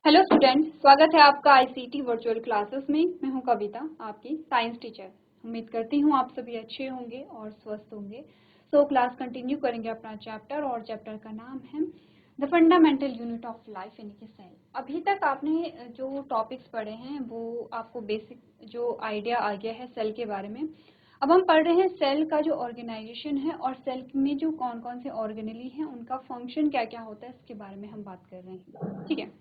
Hello student, स्वागत है आपका आईसीटी वर्चुअल क्लासेस में। मैं हूं कविता, आपकी साइंस टीचर। उम्मीद करती हूं आप सभी अच्छे होंगे और स्वस्थ होंगे। क्लास कंटिन्यू करेंगे अपना चैप्टर, और चैप्टर का नाम है the fundamental unit of life यानी कि सेल। अभी तक आपने जो टॉपिक्स पढ़े हैं वो आपको बेसिक जो आइडिया आ गया है सेल के बारे में। अब हम पढ़ रहे हैं सेल का जो ऑर्गेनाइजेशन है और सेल में जो कौन कौन से ऑर्गेनेली हैं, उनका फंक्शन क्या क्या होता है, इसके बारे में हम बात कर रहे हैं। ठीक है,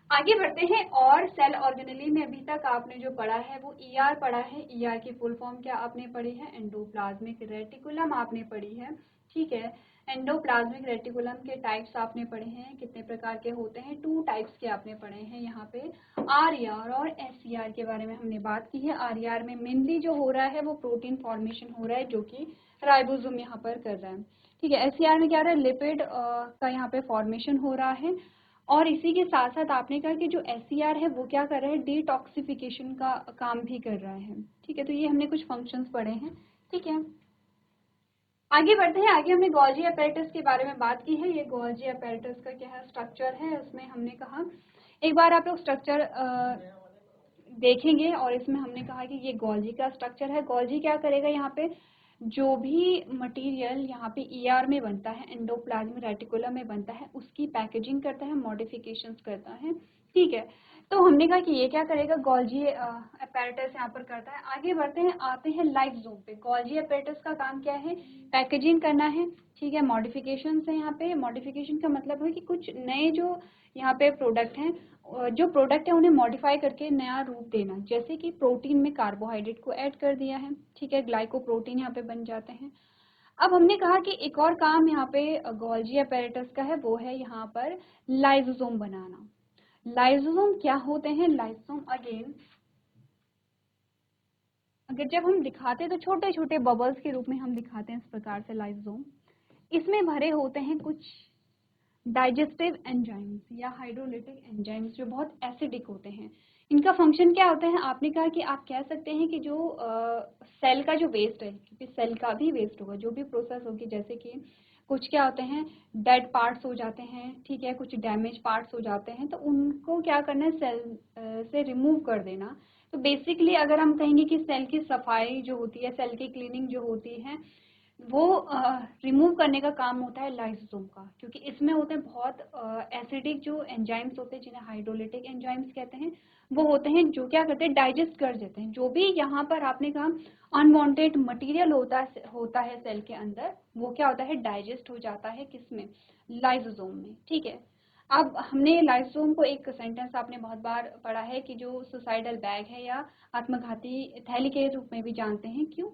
आगे बढ़ते हैं। और सेल ऑर्गेनेली में अभी तक आपने जो पढ़ा है वो ईआर पढ़ा है। ईआर की फुल फॉर्म क्या आपने पढ़ी है? एंडोप्लाज्मिक रेटिकुलम आपने पढ़ी है। ठीक है, एंडोप्लाज्मिक रेटिकुलम के टाइप्स आपने पढ़े हैं, कितने प्रकार के होते हैं, 2 टाइप्स के आपने पढ़े हैं। यहाँ पे आरईआर और एसईआर के बारे में हमने बात की है। आरईआर में मेनली जो हो रहा है वो प्रोटीन फॉर्मेशन हो रहा है, जो कि राइबोसोम यहाँ पर कर रहा है। ठीक है, एसईआर में क्या हो रहा है? लिपिड का यहाँ पे फॉर्मेशन हो रहा है। और इसी के साथ साथ आपने कहा कि जो एसईआर है वो क्या कर रहा है? डिटॉक्सिफिकेशन का काम भी कर रहा है। ठीक है, तो ये हमने कुछ फंक्शंस पढ़े हैं। ठीक है, आगे बढ़ते हैं। आगे हमने गोल्जी अपैरेटस के बारे में बात की है। ये गोल्जी अपैरेटस का क्या है? स्ट्रक्चर है। उसमें हमने कहा, एक बार आप लोग स्ट्रक्चर देखेंगे, और इसमें हमने कहा कि ये गोल्जी का स्ट्रक्चर है। गोल्जी क्या करेगा? यहाँ पे जो भी मटेरियल यहाँ पे ईआर में बनता है, एंडोप्लाज्मिक रेटिकुलम में बनता है, उसकी पैकेजिंग करता है, मॉडिफिकेशंस करता है। ठीक है, तो हमने कहा कि ये क्या करेगा? गोल्जी अपैरेटस यहाँ पर करता है। आगे बढ़ते हैं, आते हैं लाइसोसोम पे। गोल्जी अपैरेटस का काम क्या है? पैकेजिंग करना है। ठीक है, मॉडिफिकेशन है। यहाँ पे मॉडिफिकेशन का मतलब है कि कुछ नए जो यहाँ पे प्रोडक्ट हैं, जो प्रोडक्ट है उन्हें मॉडिफाई करके नया रूप देना। जैसे कि प्रोटीन में कार्बोहाइड्रेट को ऐड कर दिया है। ठीक है, ग्लाइकोप्रोटीन यहाँ पे बन जाते हैं। अब हमने कहा कि एक और काम यहाँ पे गोल्जी अपैरेटस का है, वो है यहाँ पर लाइसोसोम बनाना। लाइसोसोम क्या होते हैं? लाइसोसोम अगेन अगर जब हम दिखाते हैं तो छोटे छोटे बबल्स के रूप में हम दिखाते हैं, इस प्रकार से लाइसोसोम। इसमें भरे होते हैं कुछ डाइजेस्टिव एंजाइम्स या हाइड्रोलिटिक एंजाइम्स, जो बहुत एसिडिक होते हैं। इनका फंक्शन क्या होता है? आपने कहा कि आप कह सकते हैं कि जो सेल का जो वेस्ट है, क्योंकि सेल का भी वेस्ट होगा, जो भी प्रोसेस होगी, जैसे कि कुछ क्या होते हैं, डेड पार्ट्स हो जाते हैं। ठीक है, कुछ डैमेज पार्ट्स हो जाते हैं, तो उनको क्या करना है? सेल से रिमूव कर देना। तो बेसिकली अगर हम कहेंगे कि सेल की सफाई जो होती है, सेल की क्लीनिंग जो होती है, वो रिमूव करने का काम होता है लाइसोसोम का, क्योंकि इसमें होते हैं बहुत एसिडिक जो एंजाइम्स होते हैं, जिन्हें हाइड्रोलिटिक एंजाइम्स कहते हैं। वो होते हैं जो क्या करते हैं? डाइजेस्ट कर देते हैं। जो भी यहाँ पर आपने कहा अनवांटेड मटेरियल होता है सेल के अंदर, वो क्या होता है? डाइजेस्ट हो जाता है। किसमें? लाइसोसोम में। ठीक है, अब हमने लाइसोसोम को एक सेंटेंस आपने बहुत बार पढ़ा है कि जो सुसाइडल बैग है या आत्मघाती थैली के रूप में भी जानते हैं। क्यों?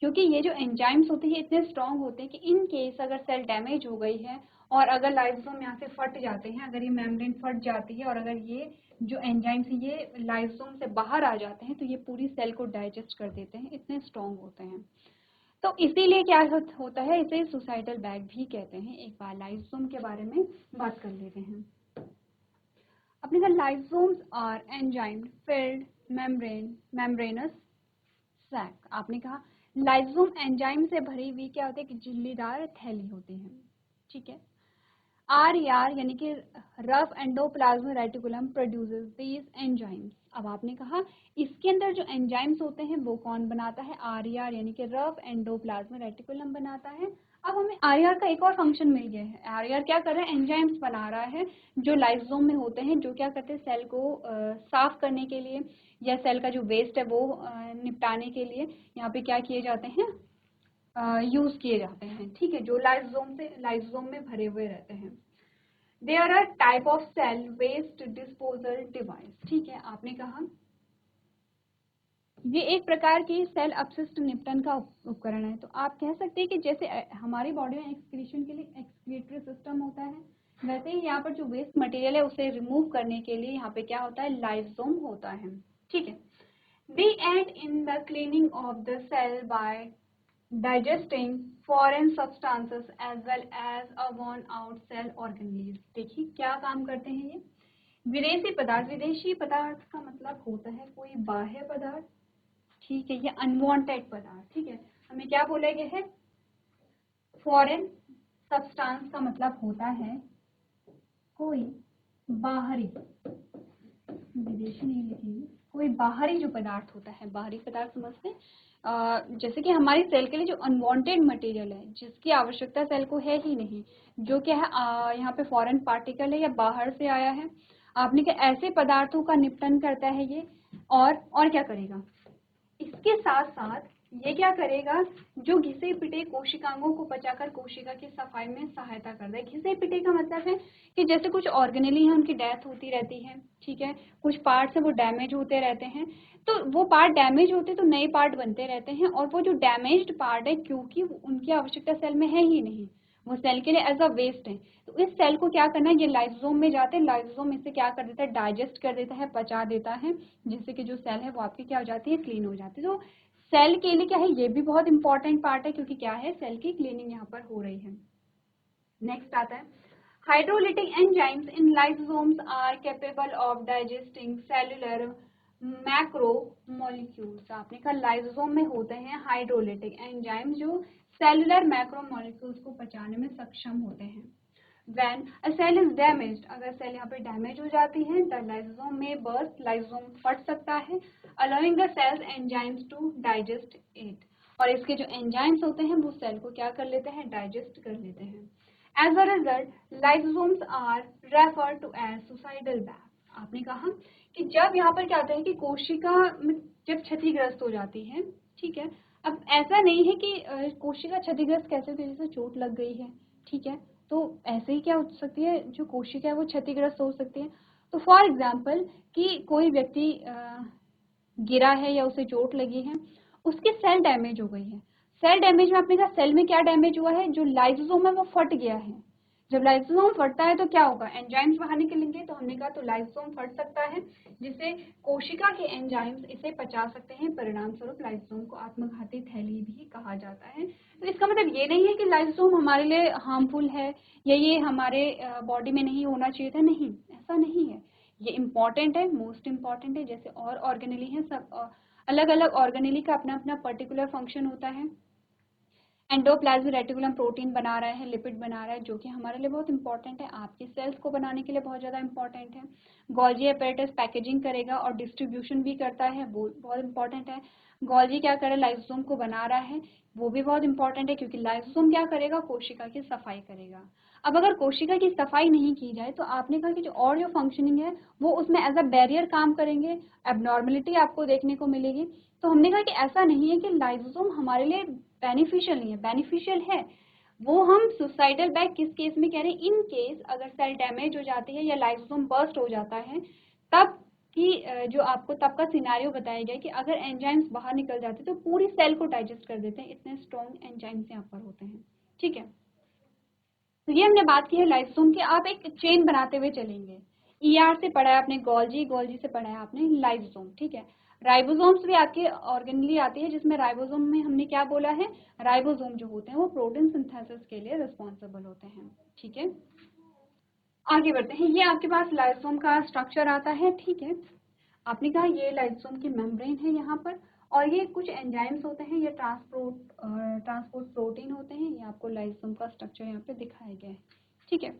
क्योंकि ये जो एंजाइम्स होते हैं इतने स्ट्रांग होते हैं कि इन केस अगर सेल डैमेज हो गई है और अगर लाइसोसोम यहाँ से फट जाते हैं, अगर ये मेम्ब्रेन फट जाती है और अगर ये जो एंजाइम्स हैं ये लाइसोसोम से बाहर आ जाते हैं, तो ये पूरी सेल को डाइजेस्ट कर देते हैं, इतने स्ट्रांग होते हैं। तो इसीलिए क्या होता है, इसे सुसाइडल बैग भी कहते हैं। एक बार लाइसोसोम के बारे में बात कर लेते हैं। अपने कहा lysosomes are enzyme filled membranous sac. आपने कहा लाइसोसोम एंजाइम से भरी हुई क्या होती है? कि झिल्लीदार थैली होती है। ठीक है, आरईआर यानी कि rough endoplasmic reticulum produces these enzymes. अब आपने कहा इसके अंदर जो एंजाइम्स होते हैं वो कौन बनाता है? आरईआर यानी कि रफ एंडोप्लाज्मिक रेटिकुलम बनाता है। अब हमें आरईआर का एक और फंक्शन मिल गया है। आरईआर क्या कर रहा है? एंजाइम्स बना रहा है जो लाइसोसोम में होते हैं, जो क्या करते हैं? सेल को साफ करने के लिए या सेल का जो वेस्ट है वो निपटाने के लिए यहाँ पे क्या किए जाते हैं? यूज किए जाते हैं। ठीक है, जो लाइसोसोम में भरे हुए रहते हैं। There are type of cell waste disposal device. ठीक है, आपने कहा ये एक प्रकार की सेल अपशिष्ट निपटन का उपकरण है। तो आप कह सकते हैं कि जैसे हमारी बॉडी में एक्सक्रीशन के लिए एक्सक्रीटरी सिस्टम होता है, वैसे ही यहाँ पर जो वेस्ट मटेरियल है उसे रिमूव करने के लिए यहाँ पे क्या होता है? लाइसोसोम होता है। ठीक है, they aid in the cleaning of the cell by digesting foreign substances as well as a worn out cell organelles। देखिए क्या काम करते हैं ये विदेशी पदार्थ। विदेशी पदार्थ का मतलब होता है कोई बाह्य पदार्थ। ठीक है, ये अनवांटेड पदार्थ। ठीक है, हमें क्या बोला गया है? फॉरेन सब्सटेंस का मतलब होता है कोई बाहरी, विदेशी नहीं लिखेंगे, कोई बाहरी जो पदार्थ होता है, बाहरी पदार्थ समझते हैं जैसे कि हमारी सेल के लिए जो अनवांटेड मटेरियल है, जिसकी आवश्यकता सेल को है ही नहीं, जो क्या है यहाँ पे फॉरेन पार्टिकल है या बाहर से आया है, आपने क्या ऐसे पदार्थों का निपटन करता है ये। और क्या करेगा, इसके साथ साथ ये क्या करेगा, जो घिसे पिटे कोशिकांगों को पचाकर कोशिका की सफाई में सहायता करता है। घिसे पिटे का मतलब है कि जैसे कुछ ऑर्गेनेली है उनकी डेथ होती रहती है, ठीक है, कुछ पार्ट्स है वो डैमेज होते रहते हैं, तो वो पार्ट डैमेज होते तो नए पार्ट बनते रहते हैं, और वो जो डैमेज्ड पार्ट है क्योंकि उनकी आवश्यकता सेल में है ही नहीं, वो सेल के लिए एज अ वेस्ट है, तो इस सेल को क्या करना है, ये लाइसोसोम में जाते हैं, लाइसोसोम इसे क्या कर देता है, डाइजेस्ट कर देता है, पचा देता है, जिससे कि जो सेल है वो आपकी क्या हो जाती है, क्लीन हो जाती है। तो सेल के लिए क्या है, ये भी बहुत इंपॉर्टेंट पार्ट है, क्योंकि क्या है, सेल की क्लीनिंग यहाँ पर हो रही है। नेक्स्ट आता है, hydrolytic enzymes in lysosomes are capable of digesting cellular macro molecules. आपने कहा लाइसोसोम में होते हैं हाइड्रोलिटिक एंजाइम जो सेलुलर मैक्रो मॉलिक्यूल्स को पचाने में सक्षम होते हैं। When a cell is damaged, अगर सेल यहाँ पे डैमेज हो जाती है, the lysosome may burst, lysosome फट सकता है, allowing the cells enzymes to digest it, और इसके जो एंजाइम्स होते हैं वो सेल को क्या कर लेते हैं, डाइजेस्ट कर लेते हैं। As a result, lysosomes are referred to as suicidal bags। आपने कहा कि जब यहाँ पर क्या होता है कि कोशिका जब क्षतिग्रस्त हो जाती है, ठीक है, अब ऐसा नहीं है कि कोशिका क्षतिग्रस्त कैसे होती है, जैसे चोट लग गई है, ठीक है, तो ऐसे ही क्या हो सकती है, जो कोशिका है वो क्षतिग्रस्त हो सकती है। तो फॉर एग्जाम्पल कि कोई व्यक्ति गिरा है या उसे चोट लगी है, उसकी सेल डैमेज हो गई है, सेल डैमेज में आपने कहा सेल में क्या डैमेज हुआ है, जो लाइसोसोम है वो फट गया है। जब लाइसोसोम फटता है तो क्या होगा, एंजाइम्स बाहर निकलेंगे, तो हमने कहा तो लाइसोसोम फट सकता है, जिससे कोशिका के एंजाइम्स इसे पचा सकते हैं, परिणाम स्वरूप लाइसोसोम को आत्मघाती थैली भी कहा जाता है। तो इसका मतलब ये नहीं है कि लाइसोसोम हमारे लिए हार्मफुल है या ये हमारे बॉडी में नहीं होना चाहिए था, नहीं, ऐसा नहीं है, ये इम्पॉर्टेंट है, मोस्ट इम्पॉर्टेंट है, जैसे और ऑर्गेनेली हैं, सब अलग अलग ऑर्गेनेली का अपना अपना पर्टिकुलर फंक्शन होता है। एंडोप्लाज्मिक रेटिकुलम प्रोटीन बना रहा है, लिपिड बना रहा है, जो कि हमारे लिए बहुत इंपॉर्टेंट है, आपकी सेल्स को बनाने के लिए बहुत ज़्यादा इंपॉर्टेंट है। गोल्जी अपैरेटस पैकेजिंग करेगा और डिस्ट्रीब्यूशन भी करता है, वो बहुत इंपॉर्टेंट है। गोल्जी क्या करे, लाइसोसोम को बना रहा है, वो भी बहुत इंपॉर्टेंट है, क्योंकि लाइसोसोम क्या करेगा, कोशिका की सफाई करेगा। अब अगर कोशिका की सफाई नहीं की जाए तो आपने कहा कि जो और जो फंक्शनिंग है वो उसमें एज अ बैरियर काम करेंगे, एबनॉर्मलिटी आपको देखने को मिलेगी। तो हमने कहा कि ऐसा नहीं है कि लाइसोसोम हमारे लिए बेनिफिशियल नहीं है, बेनिफिशियल है। वो हम सुसाइडल बैग किस केस में कह रहे हैं, इन केस अगर सेल डैमेज हो जाती है या लाइसोसोम बर्स्ट हो जाता है, तब कि जो आपको तब का सिनेरियो बताया गया कि अगर एंजाइम्स बाहर निकल जाते तो पूरी सेल को डाइजेस्ट कर देते हैं, इतने स्ट्रॉन्ग एंजाइम्स यहाँ पर होते हैं, ठीक है। तो ये हमने बात की है लाइसोसोम की, आप एक चेन बनाते हुए चलेंगे, ईआर से पढ़ा है आपने गोल्जी, गोल्जी से पढ़ा है आपने लाइसोसोम, ठीक है। राइबोसोम्स भी आपके ऑर्गेनली आती है, जिसमें राइबोसोम में हमने क्या बोला है, राइबोसोम जो होते हैं वो प्रोटीन सिंथेसिस के लिए रिस्पॉन्सिबल होते हैं, ठीक है। आगे बढ़ते हैं, ये आपके पास लाइसोसोम का स्ट्रक्चर आता है, ठीक है। आपने कहा ये लाइसोसोम की मेम्ब्रेन है यहाँ पर, और ये कुछ एंजाइम्स होते हैं, ये ट्रांसपोर्ट प्रोटीन होते हैं, ये आपको लाइसोसोम का स्ट्रक्चर यहाँ पे दिखाया गया है, ठीक है।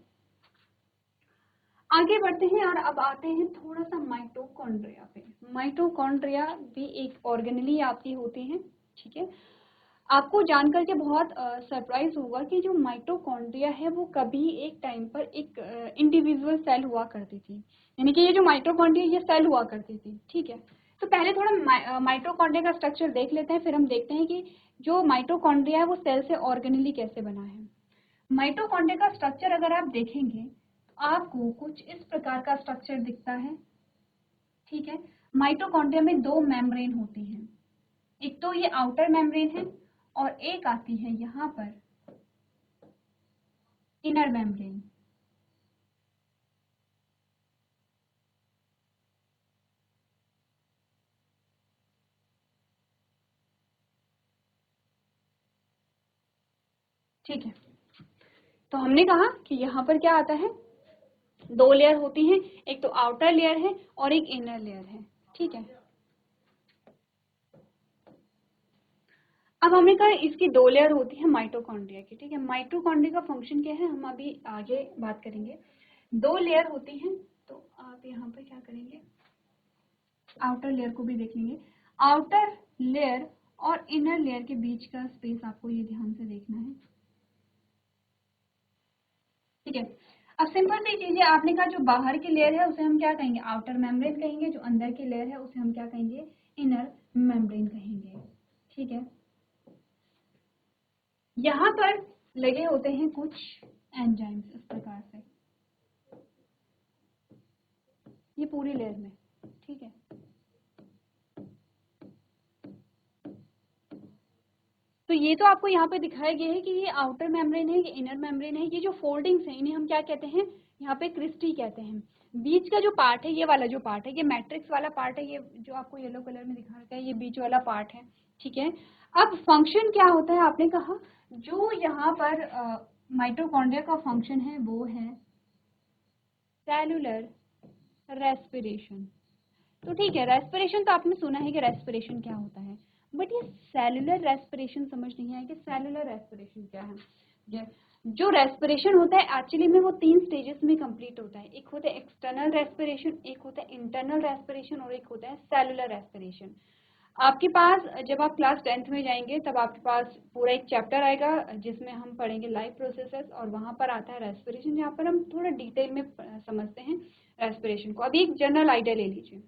आगे बढ़ते हैं और अब आते हैं थोड़ा सा माइटोकॉन्ड्रिया पे। माइटोकॉन्ड्रिया भी एक ऑर्गेनेली आपकी होती है, ठीक है। आपको जानकर के बहुत सरप्राइज होगा कि जो माइटोकॉन्ड्रिया है वो कभी एक टाइम पर एक इंडिविजुअल सेल हुआ करती थी, यानी कि ये जो माइटोकॉन्ड्रिया ये सेल हुआ करती थी, ठीक है। तो पहले थोड़ा माइटोकॉन्ड्रिया का स्ट्रक्चर देख लेते हैं, फिर हम देखते हैं कि जो माइटोकॉन्ड्रिया है वो सेल से ऑर्गेनेली कैसे बना है। माइटोकॉन्ड्रिया का स्ट्रक्चर अगर आप देखेंगे तो आपको कुछ इस प्रकार का स्ट्रक्चर दिखता है, ठीक है। माइटोकॉन्ड्रिया में दो मेम्ब्रेन होती हैं, एक तो ये आउटर मेम्ब्रेन है और एक आती है यहाँ पर इनर मेम्ब्रेन, ठीक है। तो हमने कहा कि यहाँ पर क्या आता है, दो लेयर होती हैं, एक तो आउटर लेयर है और एक इनर लेयर है, ठीक है। अब हमने कहा इसकी दो लेयर होती है माइटोकॉन्ड्रिया की, ठीक है। माइटोकॉन्ड्रिया का फंक्शन क्या है हम अभी आगे बात करेंगे। दो लेयर होती हैं, तो आप यहाँ पर क्या करेंगे, आउटर लेयर को भी देख लेंगे। आउटर लेयर और इनर लेयर के बीच का स्पेस आपको ये ध्यान से देखना है, ठीक है। अब सिंपल सी चीज है, आपने कहा जो बाहर की लेयर है उसे हम क्या कहेंगे, आउटर मेम्ब्रेन कहेंगे, जो अंदर की लेयर है उसे हम क्या कहेंगे, इनर मेम्ब्रेन कहेंगे, ठीक है। यहाँ पर लगे होते हैं कुछ एंजाइम्स इस प्रकार से, ये पूरी लेयर में, ठीक है। तो ये तो आपको यहाँ पे दिखाया गया है कि ये आउटर मेम्ब्रेन है, ये इनर मेम्ब्रेन है। ये जो फोल्डिंग्स हैं इन्हें हम क्या कहते हैं, यहाँ पे क्रिस्टी कहते हैं। बीच का जो पार्ट है, ये वाला जो पार्ट है, ये मैट्रिक्स वाला पार्ट है, ये जो आपको येलो कलर में दिखा रखा है, ये बीच वाला पार्ट है, ठीक है। अब फंक्शन क्या होता है, आपने कहा जो यहाँ पर माइटोकॉन्ड्रिया का फंक्शन है वो है सेलुलर रेस्पिरेशन। तो ठीक है, रेस्पिरेशन तो आपने सुना है कि रेस्पिरेशन क्या होता है, बट ये सेलुलर रेस्पिरेशन समझ नहीं आया कि सेलुलर रेस्पिरेशन क्या है। जो रेस्पिरेशन होता है एक्चुअली में वो 3 स्टेजेस में कंप्लीट होता है। एक होता है एक्सटर्नल रेस्पिरेशन, एक होता है इंटरनल रेस्पिरेशन और एक होता है सेलुलर रेस्पिरेशन। आपके पास जब आप क्लास 10th में जाएंगे तब आपके पास पूरा एक चैप्टर आएगा जिसमें हम पढ़ेंगे लाइफ प्रोसेसेस, और वहां पर आता है रेस्पिरेशन, जहाँ पर हम थोड़ा डिटेल में समझते हैं रेस्पिरेशन को। अभी एक जनरल आइडिया ले लीजिए।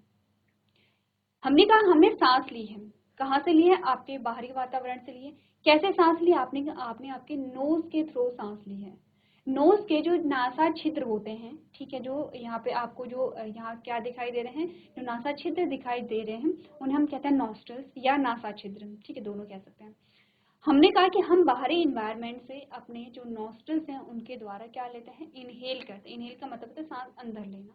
हमने कहा हमने सांस ली है, कहाँ से ली है, आपके बाहरी वातावरण से ली है। कैसे सांस ली, आपने आपके नोज के थ्रू सांस ली है। नोज के जो नासा छिद्र होते हैं, ठीक है, जो यहाँ पे आपको जो यहाँ क्या दिखाई दे रहे हैं, जो नासा छिद्र दिखाई दे रहे हैं उन्हें हम कहते हैं नॉस्ट्रल्स या नासा छिद्र, ठीक है, दोनों कह सकते हैं। हमने कहा कि हम बाहरी इन्वायरमेंट से अपने जो नॉस्ट्रल्स हैं उनके द्वारा क्या लेते हैं, इनहेल करते हैं। इनहेल का मतलब होता है सांस अंदर लेना,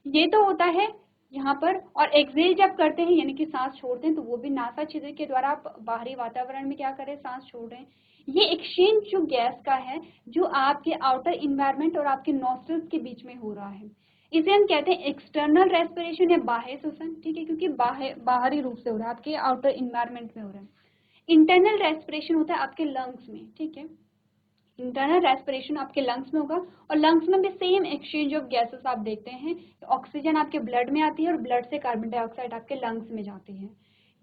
ये तो होता है यहाँ पर। और एक्सहेल जब करते हैं यानी कि सांस छोड़ते हैं तो वो भी नासा छिद्र के द्वारा आप बाहरी वातावरण में क्या कर रहे हैं, सांस छोड़ रहे हैं। ये एक्सचेंज जो गैस का है जो आपके आउटर इन्वायरमेंट और आपके नॉस्ट्रल्स के बीच में हो रहा है, इसे हम कहते हैं एक्सटर्नल रेस्पिरेशन या बाह्य श्वसन, ठीक है, क्योंकि बाहरी रूप से हो रहा है, आपके आउटर इन्वायरमेंट में हो रहा है। इंटरनल रेस्पिरेशन होता है आपके लंग्स में, ठीक है। इंटरनल रेस्पिरेशन आपके लंग्स में होगा, और लंग्स में भी सेम एक्सचेंज ऑफ गैसेस आप देखते हैं। ऑक्सीजन आपके ब्लड में आती है और ब्लड से कार्बन डाइऑक्साइड आपके लंग्स में जाती है,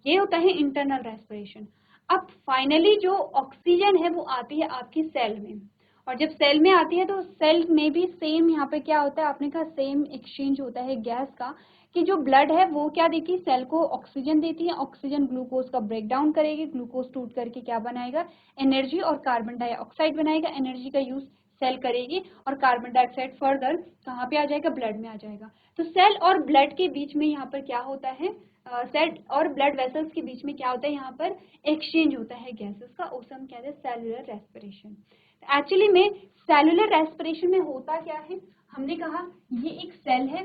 ये होता है इंटरनल रेस्पिरेशन। अब फाइनली जो ऑक्सीजन है वो आती है आपकी सेल में, और जब सेल में आती है तो सेल में भी सेम यहाँ पे क्या होता है, आपने कहा सेम एक्सचेंज होता है गैस का, कि जो ब्लड है वो क्या देती है, सेल को ऑक्सीजन देती है। ऑक्सीजन ग्लूकोज का ब्रेक डाउन करेगी, ग्लूकोज टूट करके क्या बनाएगा, एनर्जी और कार्बन डाइऑक्साइड बनाएगा। एनर्जी का यूज सेल करेगी और कार्बन डाइऑक्साइड फर्दर कहाँ पे आ जाएगा, ब्लड में आ जाएगा। तो सेल और ब्लड के बीच में यहाँ पर क्या होता है, सेल और ब्लड वेसल्स के बीच में क्या होता है, यहाँ पर एक्सचेंज होता है गैसेस का, उसे हम कहते हैं सेलुलर रेस्पिरेशन। एक्चुअली में सेलुलर रेस्पिरेशन में होता क्या है, हमने कहा ये एक सेल है,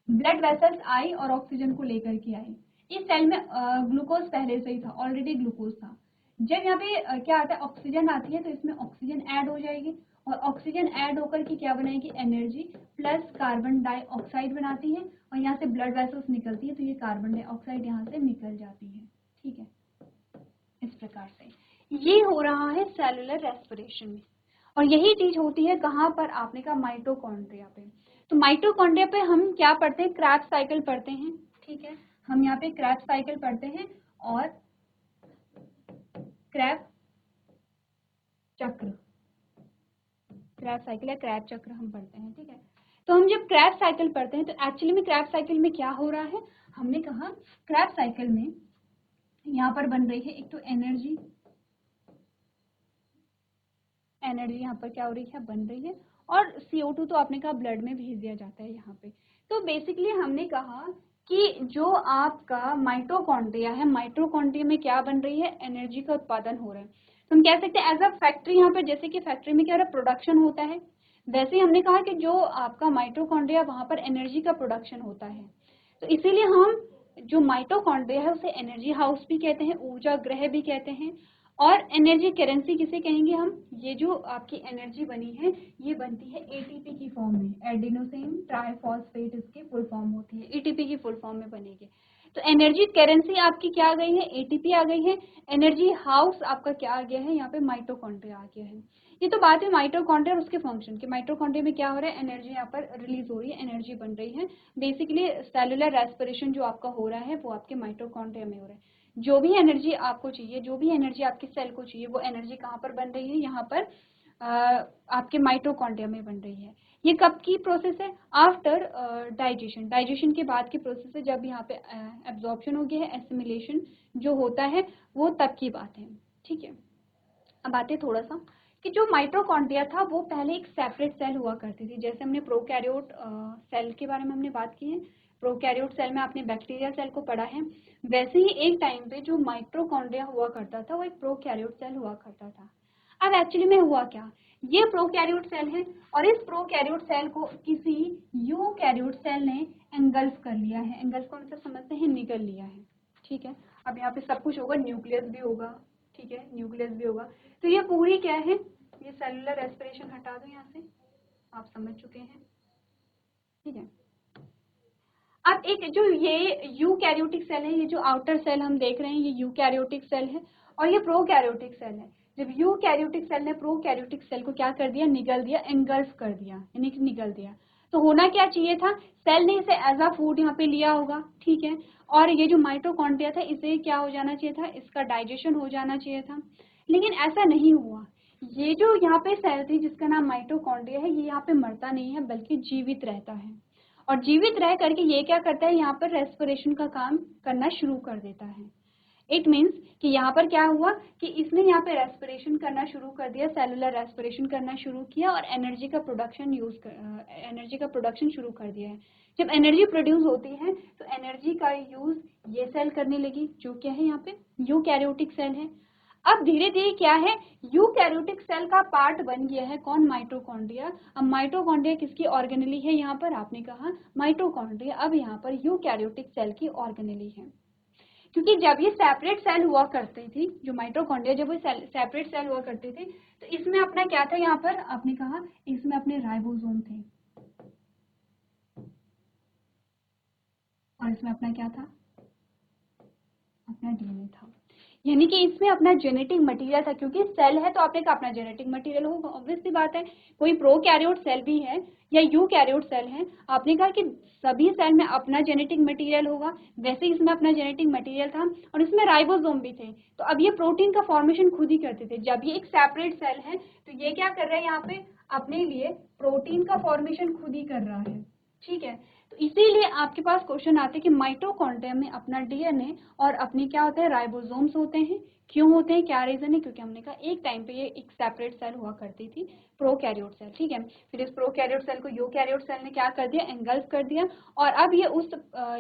ब्लड वेसल्स आई और ऑक्सीजन को लेकर के आई। इस सेल में ग्लूकोज पहले से ही था, ऑलरेडी ग्लूकोज था। जब यहाँ पे क्या आता है, ऑक्सीजन आती है तो इसमें ऑक्सीजन ऐड हो जाएगी, और ऑक्सीजन ऐड होकर के क्या बनाएगी, एनर्जी प्लस कार्बन डाइऑक्साइड बनाती है, और यहाँ से ब्लड वेसल्स निकलती है तो ये कार्बन डाइऑक्साइड यहाँ से निकल जाती है, ठीक है। इस प्रकार से ये हो रहा है सेलुलर रेस्पिरेशन में, और यही चीज होती है कहाँ पर, आपने कहा माइटोकॉन्ड्रिया पे। तो माइटोकॉन्ड्रिया पे हम क्या पढ़ते हैं, क्रेब्स साइकिल पढ़ते हैं, ठीक है। हम यहाँ पे क्रेब्स साइकिल पढ़ते हैं और क्रैब चक्र, क्रैब साइकिल या क्रैब चक्र हम पढ़ते हैं, ठीक है। तो हम जब क्रैब साइकिल पढ़ते हैं तो एक्चुअली में क्रैब साइकिल में क्या हो रहा है, हमने कहा क्रैब साइकिल में यहाँ पर बन रही है एक तो एनर्जी, एनर्जी यहाँ पर क्या हो रही है, बन रही है, और CO2 तो आपने कहा ब्लड में भेज दिया जाता है यहाँ पे। तो बेसिकली हमने कहा कि जो आपका माइटोकॉन्ड्रिया है, माइटोकॉन्ड्रिया में क्या बन रही है, एनर्जी का उत्पादन हो रहा है। तो हम कह सकते हैं एज अ फैक्ट्री, यहाँ पे जैसे कि फैक्ट्री में क्या हो रहा है, प्रोडक्शन होता है, वैसे ही हमने कहा कि जो आपका माइटोकॉन्ड्रिया वहां पर एनर्जी का प्रोडक्शन होता है। तो इसीलिए हम जो माइटोकॉन्ड्रिया है उसे एनर्जी हाउस भी कहते हैं, ऊर्जा ग्रह भी कहते हैं। और एनर्जी करेंसी किसे कहेंगे हम, ये जो आपकी एनर्जी बनी है ये बनती है एटीपी की फॉर्म में, एडिनोसिन ट्राइफॉस्फेट इसकी फुल फॉर्म होती है, एटीपी की फुल फॉर्म में बनेगी। तो एनर्जी करेंसी आपकी क्या आ गई है, एटीपी आ गई है। एनर्जी हाउस आपका क्या आ गया है, यहाँ पे माइटोकॉन्ड्रिया आ गया है। ये तो बात है माइटोकॉन्ड्रिया और उसके फंक्शन की। माइटोकॉन्ड्रिया में क्या हो रहा है, एनर्जी यहाँ पर रिलीज हो रही है, एनर्जी बन रही है। बेसिकली सेलुलर रेस्पिरेशन जो आपका हो रहा है वो आपके माइटोकॉन्ड्रिया में हो रहा है। जो भी एनर्जी आपको चाहिए, जो भी एनर्जी आपकी सेल को चाहिए, वो एनर्जी कहाँ पर बन रही है, यहाँ पर आपके माइटोकॉन्ड्रिया में बन रही है। ये कब की प्रोसेस है, आफ्टर डाइजेशन, डाइजेशन के बाद की प्रोसेस है, जब यहाँ पे एब्जॉर्प्शन हो गया है, एसिमिलेशन जो होता है वो तब की बात है। ठीक है, अब आते थोड़ा सा कि जो माइटोकॉन्ड्रिया था वो पहले एक सेपरेट सेल हुआ करती थी। जैसे हमने प्रोकैरियोट सेल के बारे में हमने बात की है, प्रोकैरियोट सेल में आपने बैक्टीरिया सेल को पढ़ा है, वैसे ही एक टाइम पे जो माइटोकॉन्ड्रिया हुआ करता था वो एक प्रोकैरियोट सेल हुआ करता था। अब एक्चुअली में हुआ क्या, ये प्रोकैरियोट सेल है और इस प्रोकैरियोट सेल को किसी यूकैरियोट सेल ने एंगल्फ कर लिया है। एंगल्फ को मतलब समझते हैं, निगल लिया है। ठीक है, अब यहाँ पे सब कुछ होगा, न्यूक्लियस भी होगा। ठीक है, न्यूक्लियस भी होगा। तो ये पूरी क्या है, ये सेलुलर रेस्पिरेशन हटा दो यहाँ से, आप समझ चुके हैं। ठीक है, अब एक जो ये यूकैरियोटिक सेल है, ये जो आउटर सेल हम देख रहे हैं ये यूकैरियोटिक सेल है और ये प्रोकैरियोटिक सेल है। जब यूकैरियोटिक सेल ने प्रोकैरियोटिक सेल को क्या कर दिया, निगल दिया, एंगल्फ कर दिया, यानी कि निगल दिया। तो होना क्या चाहिए था, सेल ने इसे एज अ फूड यहाँ पे लिया होगा। ठीक है, और ये जो माइटोकॉन्ड्रिया था इसे क्या हो जाना चाहिए था, इसका डाइजेशन हो जाना चाहिए था, लेकिन ऐसा नहीं हुआ। ये जो यहाँ पे सेल थी जिसका नाम माइटोकॉन्ड्रिया है, ये यहाँ पे मरता नहीं है बल्कि जीवित रहता है। और जीवित रह करके ये क्या करता है, यहाँ पर रेस्पिरेशन का काम करना शुरू कर देता है। इट मीन्स कि यहाँ पर क्या हुआ कि इसने यहाँ पे रेस्पिरेशन करना शुरू कर दिया, सेलुलर रेस्पिरेशन करना शुरू किया और एनर्जी का प्रोडक्शन शुरू कर दिया है। जब एनर्जी प्रोड्यूस होती है तो एनर्जी का यूज ये सेल करने लगी, जो क्या है यहाँ पे यूकैरियोटिक सेल है। अब धीरे धीरे क्या है, यूकैरियोटिक सेल का पार्ट बन गया है कौन, माइटोकॉन्ड्रिया। अब माइटोकॉन्ड्रिया किसकी ऑर्गेनेली है, यहाँ पर आपने कहा माइटोकॉन्ड्रिया अब यहाँ पर यूकैरियोटिक सेल की ऑर्गेनेली है। क्योंकि जब ये सेपरेट सेल हुआ करती थी, जो माइटोकॉन्ड्रिया जब वो सेपरेट सेल हुआ करते थे, तो इसमें अपना क्या था, यहाँ पर आपने कहा इसमें अपने राइबोसोम थे और इसमें अपना क्या था, अपना डीएनए था। यानी कि इसमें अपना जेनेटिक मटेरियल था, क्योंकि सेल है तो आपने कहा अपना जेनेटिक मटेरियल होगा, ऑब्वियस सी बात है। कोई प्रोकैरियोट सेल भी है या यूकैरियोट सेल है, आपने कहा कि सभी सेल में अपना जेनेटिक मटेरियल होगा, वैसे इसमें अपना जेनेटिक मटेरियल था और इसमें राइबोसोम भी थे। तो अब ये प्रोटीन का फॉर्मेशन खुद ही करते थे। जब ये एक सेपरेट सेल है तो ये क्या कर रहा है, यहाँ पे अपने लिए प्रोटीन का फॉर्मेशन खुद ही कर रहा है। ठीक है, तो इसीलिए आपके पास क्वेश्चन आते हैं कि माइटोकॉन्ड्रिया में अपना डीएनए और अपने क्या होते हैं, राइबोसोम्स होते हैं। क्यों होते हैं, क्या रीजन है, क्योंकि हमने कहा एक टाइम पे ये एक सेपरेट सेल हुआ करती थी, प्रोकैरियोट सेल। ठीक है, फिर इस प्रोकैरियोट सेल को यूकैरियोट सेल ने क्या कर दिया, एंगल्फ कर दिया और अब ये उस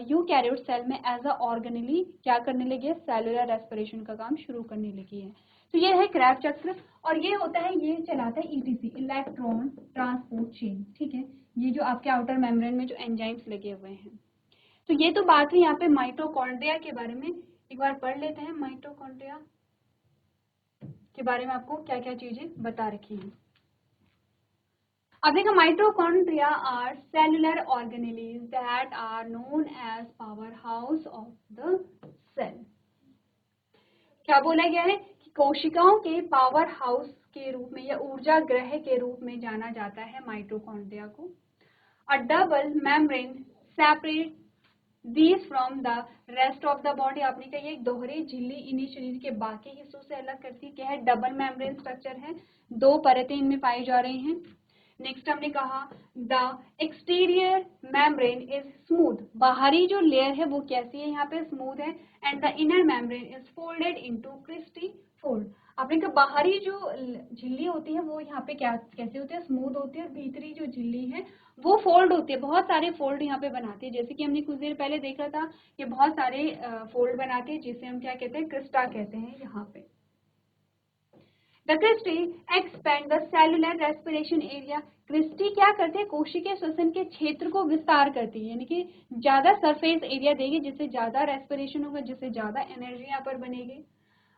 यूकैरियोट सेल में एज अ ऑर्गेनेली क्या करने लगी है, सेलुलर रेस्पिरेशन का काम शुरू करने लगी है। तो ये है क्रेब्स चक्र और ये होता है, ये चलाता है ईटीसी, इलेक्ट्रॉन ट्रांसपोर्ट चेन। ठीक है, ये जो आपके आउटर मेम्ब्रेन में जो एंजाइम्स लगे हुए हैं। तो ये तो बात है यहाँ पे माइटोकॉन्ड्रिया के बारे में। एक बार पढ़ लेते हैं माइटोकॉन्ड्रिया के बारे में आपको क्या क्या चीजें बता रखी हैं। अब देखो, mitochondria are cellular organelles that are known as power house of the cell. क्या बोला गया है कि कोशिकाओं के पावर हाउस के रूप में या ऊर्जा ग्रह के रूप में जाना जाता है माइटोकॉन्ड्रिया को। A double membrane separate these from the rest of the body। आपने कहा ये एक दोहरी झिल्ली इन्हीं शरीर के बाकी हिस्सों से अलग करती है। क्या है, डबल मेम्ब्रेन स्ट्रक्चर है, दो परतें इनमें पाई जा रही हैं। नेक्स्ट हमने कहा the exterior membrane is smooth, बाहरी जो लेयर है वो कैसी है, यहाँ पे स्मूथ है। And the inner membrane is folded into cristae fold. आपने कहा बाहरी जो झिल्ली होती है वो यहाँ पे क्या कैसे होती है, स्मूथ होती है, और भीतरी जो झिल्ली है वो फोल्ड होती है, बहुत सारे फोल्ड यहाँ पे बनाती है। जैसे कि हमने कुछ देर पहले देखा था कि बहुत सारे फोल्ड बनाती है, जिसे हम क्या कहते हैं, क्रिस्टा कहते हैं यहाँ पे। The cristae expand the cellular respiration area. Cristae क्या करते हैं, कोशिकीय श्वसन के क्षेत्र को विस्तार करती है, यानी कि ज्यादा सरफेस एरिया देगी, जिससे ज्यादा रेस्पिरेशन होगा, जिससे ज्यादा एनर्जी यहाँ पर बनेगी।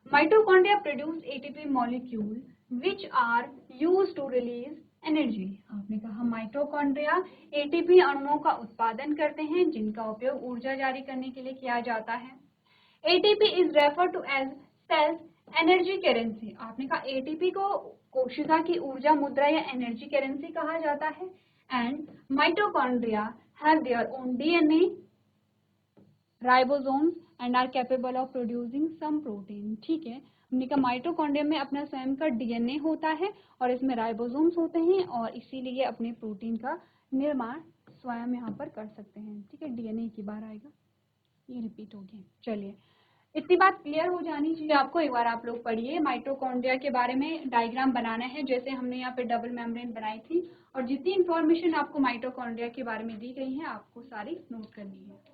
Mitochondria produce ATP molecule which are used to release energy. आपने कहा माइटोकॉन्ड्रिया एटीपी अणुओं का उत्पादन करते हैं जिनका उपयोग ऊर्जा जारी करने के लिए किया जाता है। ATP is referred to as cells energy currency, आपने कहा एटीपी को कोशिका की ऊर्जा मुद्रा या एनर्जी करेंसी कहा जाता है। And mitochondria have their own DNA, ribosomes and are capable of producing some protein. ठीक है, हमने कहा माइटोकॉन्ड्रिया में अपना स्वयं का डीएनए होता है और इसमें राइबोसोम्स होते हैं और इसीलिए अपने प्रोटीन का निर्माण स्वयं यहाँ पर कर सकते हैं। ठीक है, डीएनए की बार आएगा, ये रिपीट हो गया। चलिए, इतनी बात क्लियर हो जानी चाहिए आपको। एक बार आप लोग पढ़िए, माइटोकॉन्ड्रिया के बारे में डायग्राम बनाना है जैसे हमने यहाँ पे डबल मेम्ब्रेन बनाई थी, और जितनी इंफॉर्मेशन आपको माइटोकॉन्ड्रिया के बारे में दी गई है आपको सारी नोट करनी है।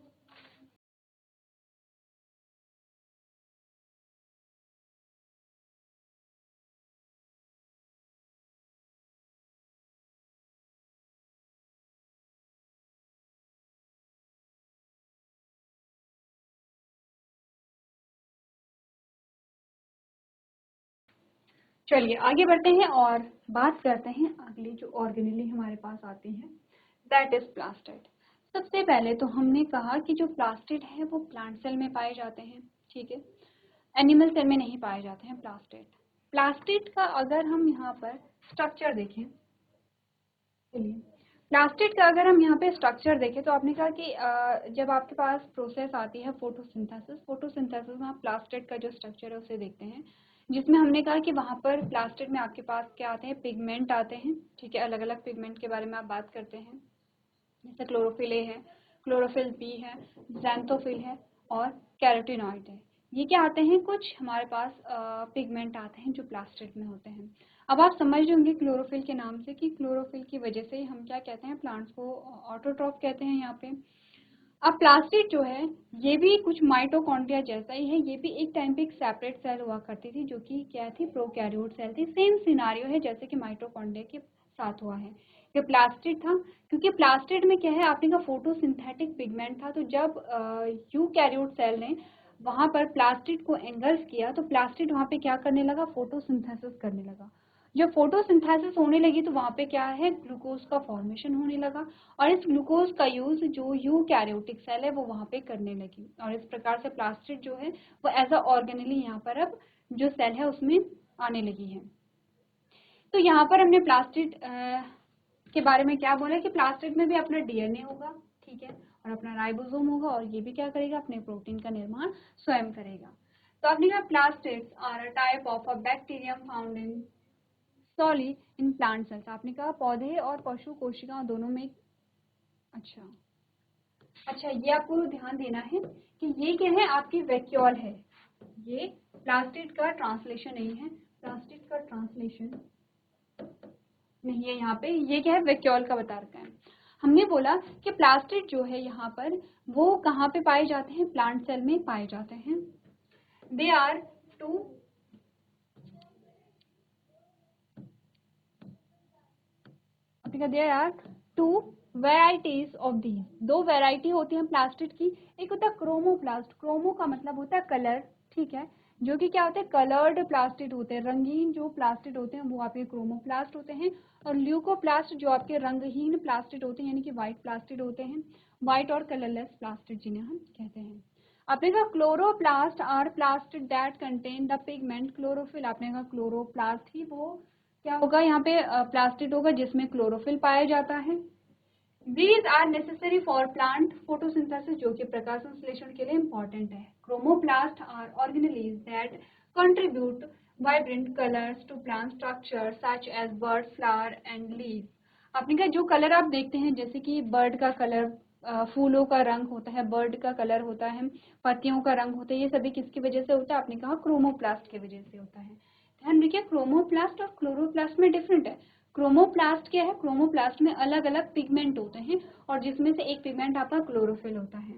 चलिए आगे बढ़ते हैं और बात करते हैं अगली जो ऑर्गेनेली हमारे पास आती है, दैट इज प्लास्टिड। सबसे पहले तो हमने कहा कि जो प्लास्टिड है वो प्लांट सेल में पाए जाते हैं। ठीक है, एनिमल सेल में नहीं पाए जाते हैं प्लास्टिड। प्लास्टिड का अगर हम यहाँ पर स्ट्रक्चर देखें, चलिए प्लास्टिड का अगर हम यहाँ पे स्ट्रक्चर देखें तो आपने कहा कि जब आपके पास प्रोसेस आती है फोटोसिंथेसिस, फोटोसिंथेसिस में आप प्लास्टिड का जो स्ट्रक्चर है उसे देखते हैं, जिसमें हमने कहा कि वहाँ पर प्लास्टिड में आपके पास क्या आते हैं, पिगमेंट आते हैं। ठीक है, अलग अलग पिगमेंट के बारे में आप बात करते हैं, जैसे क्लोरोफिल ए है, क्लोरोफिल बी है, ज़ैंथोफिल है और कैरोटीनॉइड है। ये क्या आते हैं, कुछ हमारे पास पिगमेंट आते हैं जो प्लास्टिड में होते हैं। अब आप समझ होंगे क्लोरोफिल के नाम से कि क्लोरोफिल की वजह से हम क्या कहते हैं, प्लांट्स को ऑटोट्रॉफ कहते हैं यहाँ पे। अब प्लास्टिड जो है ये भी कुछ माइटोकॉन्ड्रिया जैसा ही है, ये भी एक टाइम पे एक सेपरेट सेल हुआ करती थी जो कि क्या थी, प्रोकैरियोट सेल थी। सेम सिनारियो है जैसे कि माइटोकॉन्ड्रिया के साथ हुआ है, ये प्लास्टिड था। क्योंकि प्लास्टिड में क्या है, आपने का फोटोसिंथेटिक पिगमेंट था, तो जब यूकैरियोट सेल ने वहां पर प्लास्टिड को एंगल्फ किया तो प्लास्टिड वहां पे क्या करने लगा, फोटोसिंथेसिस करने लगा। जब फोटोसिंथेसिस होने लगी तो वहां पे क्या है, ग्लूकोज का फॉर्मेशन होने लगा और इस ग्लूकोज का यूज जो यूकैरियोटिक सेल है वो वहां पे करने लगी, और इस प्रकार से प्लास्टिड जो है वो एज अ ऑर्गेनेली यहाँ पर अब जो सेल है उसमें आने लगी है। तो यहाँ पर हमने प्लास्टिड के बारे में क्या बोला कि प्लास्टिड में भी अपना डीएनए होगा, ठीक है, और अपना राइबोसोम होगा, और ये भी क्या करेगा, अपने प्रोटीन का निर्माण स्वयं करेगा। तो आपने कहा plastids are a type of a bacterium found in solely in plant cells. आपने कहा पौधे और पशु कोशिकाओं दोनों में। अच्छा, ये आपको ध्यान देना है कि ये क्या है, आपकी वैक्यूल है, ये प्लास्टिड का ट्रांसलेशन नहीं है, प्लास्टिड का ट्रांसलेशन नहीं है यहाँ पे, ये क्या है, वैक्यूल का बता रखा है। हमने बोला कि प्लास्टिड जो है यहाँ पर वो कहाँ पे पाए जाते हैं, प्लांट सेल में पाए जाते हैं। They are two there are two varieties of these, दो वेराइटी होती है प्लास्टिड की। एक होता है क्रोमोप्लास्ट, क्रोमो का मतलब होता है कलर, ठीक है, जो कि क्या होते हैं, कलर्ड प्लास्टिड होते हैं, रंगीन जो प्लास्टिड होते हैं वो आपके क्रोमोप्लास्ट होते हैं। और ल्यूकोप्लास्ट जो आपके रंगहीन प्लास्टिड होते हैं, यानी कि व्हाइट प्लास्टिड होते हैं, व्हाइट और कलरलेस प्लास्टिड जिन्हें हम कहते हैं। आपने कहा chloroplast are plastid that contain the pigment chlorophyll. आपने कहा क्लोरोप्लास्ट ही वो क्या होगा, यहाँ पे प्लास्टिड होगा जिसमें क्लोरोफिल पाया जाता है। These are necessary for plant photosynthesis, जो कि प्रकाश संश्लेषण के लिए important है। Chromoplasts are organelles that contribute vibrant colors to plant structure such as bird, flower and leaves। आपने कहा जो कलर आप देखते हैं जैसे कि बर्ड का कलर, फूलों का रंग होता है, बर्ड का कलर होता है, पत्तियों का रंग होता है, ये सभी किसकी वजह से होता है, आपने कहा क्रोमोप्लास्ट की वजह से होता है। ध्यान रखिए क्रोमोप्लास्ट और क्लोरोप्लास्ट में डिफरेंट है। क्रोमोप्लास्ट क्या है, क्रोमोप्लास्ट में अलग अलग पिगमेंट होते हैं और जिसमें से एक पिगमेंट आपका क्लोरोफिल होता है।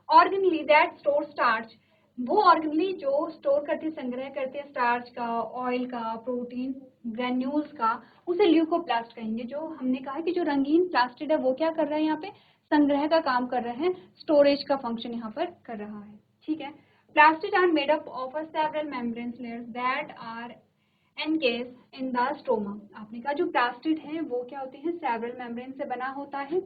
ऑर्गेनली दैट स्टोर स्टार्च, वो ऑर्गेनली जो स्टोर करते, संग्रह करते हैं स्टार्च का, ऑयल का, प्रोटीन ग्रेन्यूल्स का, उसे ल्यूकोप्लास्ट कहेंगे। जो हमने कहा कि जो रंगीन प्लास्टिड है वो क्या कर रहा है, यहाँ पे संग्रह का काम कर रहे हैं, स्टोरेज का फंक्शन यहाँ पर कर रहा है, ठीक है। Plastid are made up of several membrane layers that are encase in the stoma. आपने कहा जो प्लास्टिड है वो क्या होते हैं, सेवरल मेम्ब्रेन से बना होता है।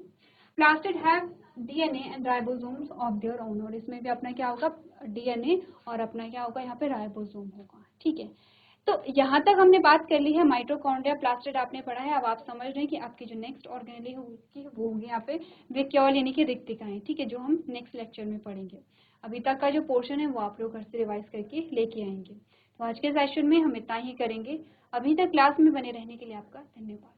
Plastid have DNA and ribosomes of their own, और इसमें भी अपना क्या होगा, डीएनए और अपना क्या होगा यहाँ पे राइबोसोम होगा। ठीक है, तो यहाँ तक हमने बात कर ली है माइटोकॉन्ड्रिया, प्लास्टिड आपने पढ़ा है। अब आप समझ रहे हैं कि आपकी जो नेक्स्ट ऑर्गेनेली होगी वो होगी यहाँ पे वैक्यूल यानी कि रिक्तिकाएं। ठीक है, जो हम नेक्स्ट लेक्चर में पढ़ेंगे। अभी तक का जो पोर्शन है वो आप लोग घर से रिवाइज करके लेके आएंगे। तो आज के सेशन में हम इतना ही करेंगे। अभी तक क्लास में बने रहने के लिए आपका धन्यवाद।